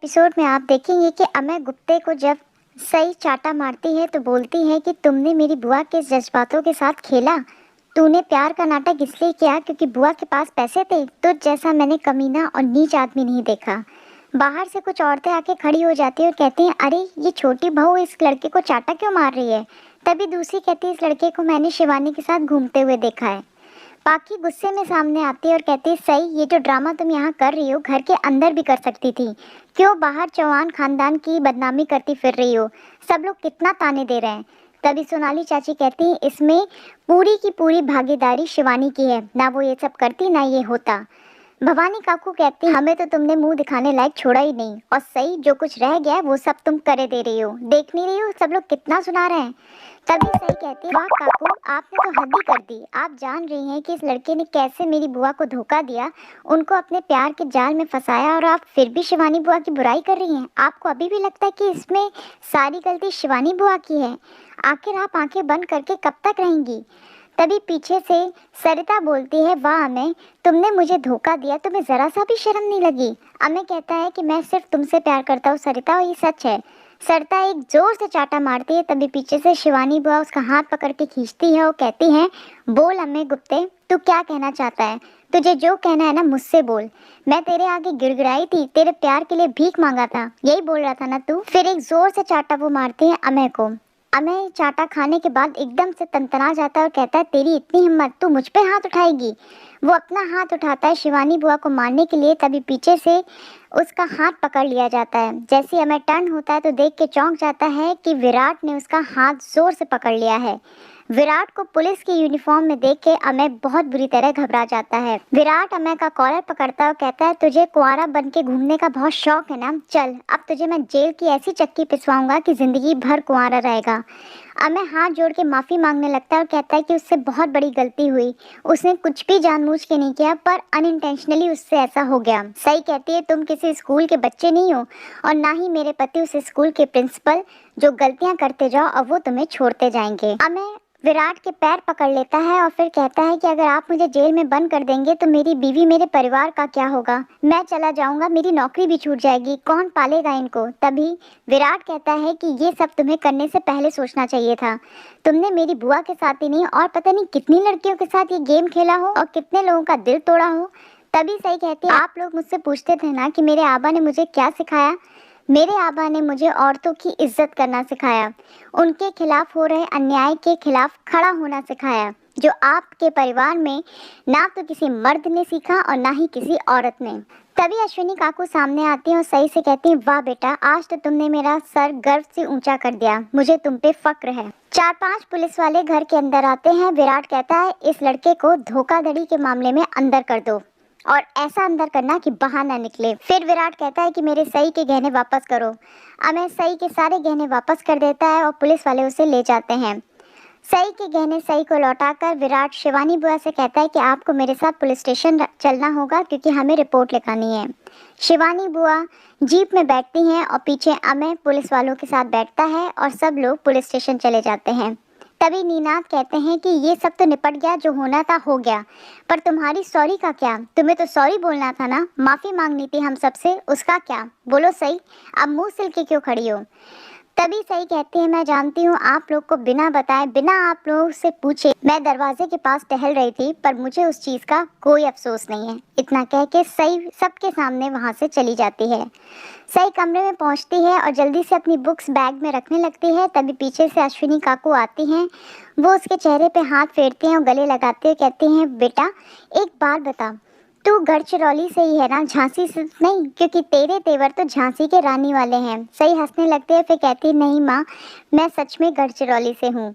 Episode में आप देखेंगे कि अमय गुप्ते को जब सई चाटा मारती है तो बोलती है कि तुमने मेरी बुआ के जज्बातों के साथ खेला। तूने प्यार का नाटक इसलिए किया क्योंकि बुआ के पास पैसे थे। तुझ जैसा मैंने कमीना और नीच आदमी नहीं देखा। बाहर से कुछ औरतें आके खड़ी हो जाती है और कहती हैं, अरे ये छोटी बहू इस लड़के को चाटा क्यों मार रही है। तभी दूसरी कहती है, इस लड़के को मैंने शिवानी के साथ घूमते हुए देखा है। पाकी गुस्से में सामने आती है और कहती है, सही ये जो ड्रामा तुम यहाँ कर रही हो घर के अंदर भी कर सकती थी। क्यों बाहर चौहान खानदान की बदनामी करती फिर रही हो। सब लोग कितना ताने दे रहे हैं। तभी सोनाली चाची कहती है, इसमें पूरी की पूरी भागीदारी शिवानी की है। ना वो ये सब करती ना ये होता। भवानी काकू कहती, हमें तो तुमने मुंह दिखाने लायक छोड़ा ही नहीं। और सही जो कुछ रह गया है वो सब तुम करे दे रही हो। देख नहीं रही हो सब लोग कितना सुना रहे हैं। तभी सही कहती है, वाह काकू आपने तो हद ही कर दी। आप जान रही हैं कि इस लड़के ने कैसे मेरी बुआ को धोखा दिया, उनको अपने प्यार के जाल में फंसाया, और आप फिर भी शिवानी बुआ की बुराई कर रही हैं। आपको अभी भी लगता है कि इसमें सारी गलती शिवानी बुआ की है। आखिर आप आंखें बंद करके कब तक रहेंगी। तभी पीछे से सरिता बोलती है, वाह अमय तुमने मुझे धोखा दिया, तुम्हें जरा सा भी शर्म नहीं लगी। अमय कहता है कि मैं सिर्फ तुमसे प्यार करता हूँ सरिता, और ये सच है। सरिता एक जोर से चाटा मारती है। तभी पीछे से शिवानी बुआ उसका हाथ पकड़ के खींचती है और कहती है, बोल अमय गुप्ते तू क्या कहना चाहता है। तुझे जो कहना है ना मुझसे बोल। मैं तेरे आगे गिड़गिड़ाई थी, तेरे प्यार के लिए भीख मांगा था, यही बोल रहा था ना तू। फिर एक जोर से चाटा वो मारती है अमय को। अमय चाटा खाने के बाद एकदम से तनतना जाता है और कहता है, तेरी इतनी हिम्मत, तू मुझ पे हाथ उठाएगी। वो अपना हाथ उठाता है शिवानी बुआ को मारने के लिए। तभी पीछे से उसका हाथ पकड़ लिया जाता है। जैसे अमय टर्न होता है तो देख के चौंक जाता है कि विराट ने उसका हाथ जोर से पकड़ लिया है। विराट को पुलिस की यूनिफॉर्म में देख के अमय बहुत बुरी तरह घबरा जाता है। विराट अमय का कॉलर पकड़ता है और कहता है, तुझे कुंवारा बन के घूमने का बहुत शौक है ना, चल अब तुझे मैं जेल की ऐसी चक्की पिसवाऊंगा कि जिंदगी भर कुंवारा रहेगा। अमय हाथ जोड़ के माफी मांगने लगता है और कहता है कि उससे बहुत बड़ी गलती हुई। उसने कुछ भी जानबूझ के नहीं किया, पर अनइंटेंशनली उससे ऐसा हो गया। सही कहती है, तुम किसी स्कूल के बच्चे नहीं हो और ना ही मेरे पति उस स्कूल के प्रिंसिपल जो गलतियां करते जाओ और वो तुम्हें छोड़ते जाएंगे। अमय विराट के पैर पकड़ लेता है और फिर कहता है कि अगर आप मुझे जेल में बंद कर देंगे तो मेरी बीवी मेरे परिवार का क्या होगा। मैं चला जाऊंगा, मेरी नौकरी भी छूट जाएगी, कौन पालेगा इनको। तभी विराट कहता है कि ये सब तुम्हें करने से पहले सोचना चाहिए था। तुमने मेरी बुआ के साथ ही नहीं और पता नहीं कितनी लड़कियों के साथ ये गेम खेला हो और कितने लोगों का दिल तोड़ा हो। तभी सही कहती है, आप लोग मुझसे पूछते थे ना कि मेरे आबा ने मुझे क्या सिखाया। मेरे आबा ने मुझे औरतों की इज्जत करना सिखाया, उनके खिलाफ हो रहे अन्याय के खिलाफ खड़ा होना सिखाया, जो आपके परिवार में ना तो किसी मर्द ने सीखा और ना ही किसी औरत ने। तभी अश्विनी काकू सामने आती हैं और सही से कहती हैं, वाह बेटा आज तो तुमने मेरा सर गर्व से ऊंचा कर दिया, मुझे तुम पे फक्र है। 4-5 पुलिस वाले घर के अंदर आते हैं। विराट कहता है, इस लड़के को धोखाधड़ी के मामले में अंदर कर दो और ऐसा अंदर करना कि बाहर ना निकले। फिर विराट कहता है कि मेरे सई के गहने वापस करो। अमय सई के सारे गहने वापस कर देता है और पुलिस वाले उसे ले जाते हैं। सई के गहने सई को लौटाकर विराट शिवानी बुआ से कहता है कि आपको मेरे साथ पुलिस स्टेशन चलना होगा क्योंकि हमें रिपोर्ट लिखानी है। शिवानी बुआ जीप में बैठती हैं और पीछे अमय पुलिस वालों के साथ बैठता है और सब लोग पुलिस स्टेशन चले जाते हैं। तभी नीनाद कहते हैं कि ये सब तो निपट गया, जो होना था हो गया, पर तुम्हारी सॉरी का क्या। तुम्हें तो सॉरी बोलना था ना, माफ़ी मांगनी थी हम सबसे, उसका क्या। बोलो सही, अब मुंह सिल के क्यों खड़ी हो। तभी सही कहती है, मैं जानती हूँ आप लोग को बिना बताए बिना आप लोगों से पूछे मैं दरवाजे के पास टहल रही थी, पर मुझे उस चीज़ का कोई अफसोस नहीं है। इतना कह के सही सबके सामने वहाँ से चली जाती है। सही कमरे में पहुँचती है और जल्दी से अपनी बुक्स बैग में रखने लगती है। तभी पीछे से अश्विनी काकू आती हैं। वो उसके चेहरे पे हाथ फेरते हैं और गले लगाते हुए कहते हैं, बेटा एक बात बता, तू गढ़चिरौली से ही है ना, झांसी से नहीं, क्योंकि तेरे तेवर तो झांसी के रानी वाले हैं। सही हंसने लगते हैं, फिर कहती है, नहीं माँ मैं सच में गढ़चिरौली से हूँ।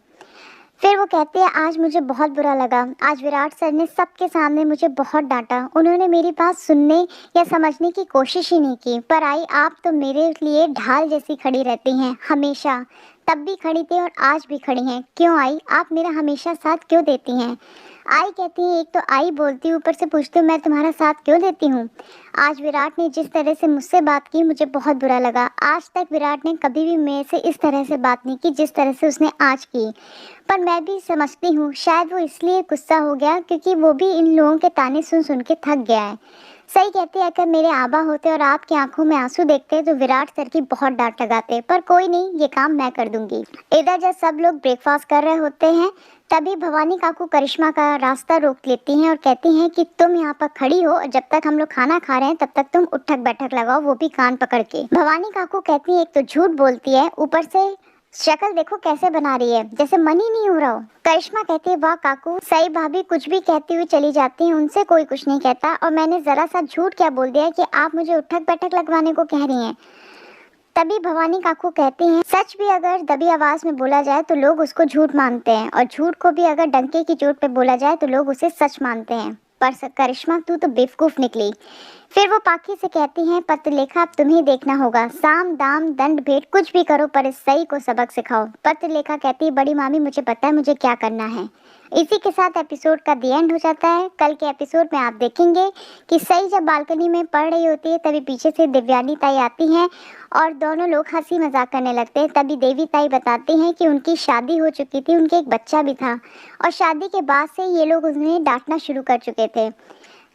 फिर वो कहती है, आज मुझे बहुत बुरा लगा, आज विराट सर ने सबके सामने मुझे बहुत डांटा, उन्होंने मेरी बात सुनने या समझने की कोशिश ही नहीं की। पर आई आप तो मेरे लिए ढाल जैसी खड़ी रहती हैं हमेशा, तब भी खड़ी थी और आज भी खड़ी हैं। क्यों आई, आप मेरा हमेशा साथ क्यों देती हैं। आई कहती है, एक तो आई बोलती, ऊपर से पूछती हूँ मैं तुम्हारा साथ क्यों देती हूँ। आज विराट ने जिस तरह से मुझसे बात की मुझे बहुत बुरा लगा। आज तक विराट ने कभी भी मेरे से इस तरह से बात नहीं की जिस तरह से उसने आज की। पर मैं भी समझती हूँ शायद वो इसलिए गुस्सा हो गया क्योंकि वो भी इन लोगों के ताने सुन सुन के थक गया है। सही कहती है, अगर मेरे आबा होते और आपकी आंखों में आंसू देखते तो विराट सर की बहुत डांट लगाते, पर कोई नहीं, ये काम मैं कर दूंगी। इधर जब सब लोग ब्रेकफास्ट कर रहे होते हैं तभी भवानी काकू करिश्मा का रास्ता रोक लेती हैं और कहती हैं कि तुम यहाँ पर खड़ी हो और जब तक हम लोग खाना खा रहे हैं तब तक तुम उठक बैठक लगाओ, वो भी कान पकड़ के। भवानी काकू कहती है एक तो झूठ बोलती है, ऊपर से शक्ल देखो कैसे बना रही है, जैसे मन ही नहीं हो रहा हो। करिश्मा कहती है वाह काकू, सही भाभी कुछ भी कहती हुई चली जाती हैं, उनसे कोई कुछ नहीं कहता, और मैंने जरा सा झूठ क्या बोल दिया कि आप मुझे उठक बैठक लगवाने को कह रही हैं। तभी भवानी काकू कहती हैं सच भी अगर दबी आवाज में बोला जाए तो लोग उसको झूठ मानते हैं, और झूठ को भी अगर डंके की चोट पे बोला जाए तो लोग उसे सच मानते हैं। पर करिश्मा तू तो बेवकूफ निकली। फिर वो पाखी से कहती हैं पत्रलेखा अब तुम्हें देखना होगा, साम दाम दंड भेंट कुछ भी करो पर इस सई को सबक सिखाओ। पत्रलेखा कहती है बड़ी मामी मुझे पता है मुझे क्या करना है। इसी के साथ एपिसोड का दी एंड हो जाता है। कल के एपिसोड में आप देखेंगे कि सई जब बालकनी में पढ़ रही होती है तभी पीछे से दिव्यानी ताई आती हैं और दोनों लोग हंसी मजाक करने लगते हैं। तभी देवी ताई बताती हैं कि उनकी शादी हो चुकी थी, उनके एक बच्चा भी था, और शादी के बाद से ये लोग उन्हें डांटना शुरू कर चुके थे।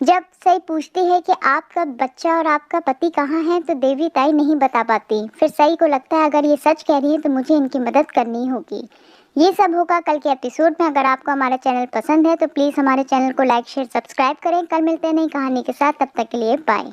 जब सई पूछती है कि आपका बच्चा और आपका पति कहाँ है तो देवी ताई नहीं बता पाती। फिर सई को लगता है अगर ये सच कह रही है तो मुझे इनकी मदद करनी होगी। ये सब होगा कल के एपिसोड में। अगर आपको हमारा चैनल पसंद है तो प्लीज़ हमारे चैनल को लाइक शेयर सब्सक्राइब करें। कल मिलते हैं नई कहानी के साथ, तब तक के लिए बाय।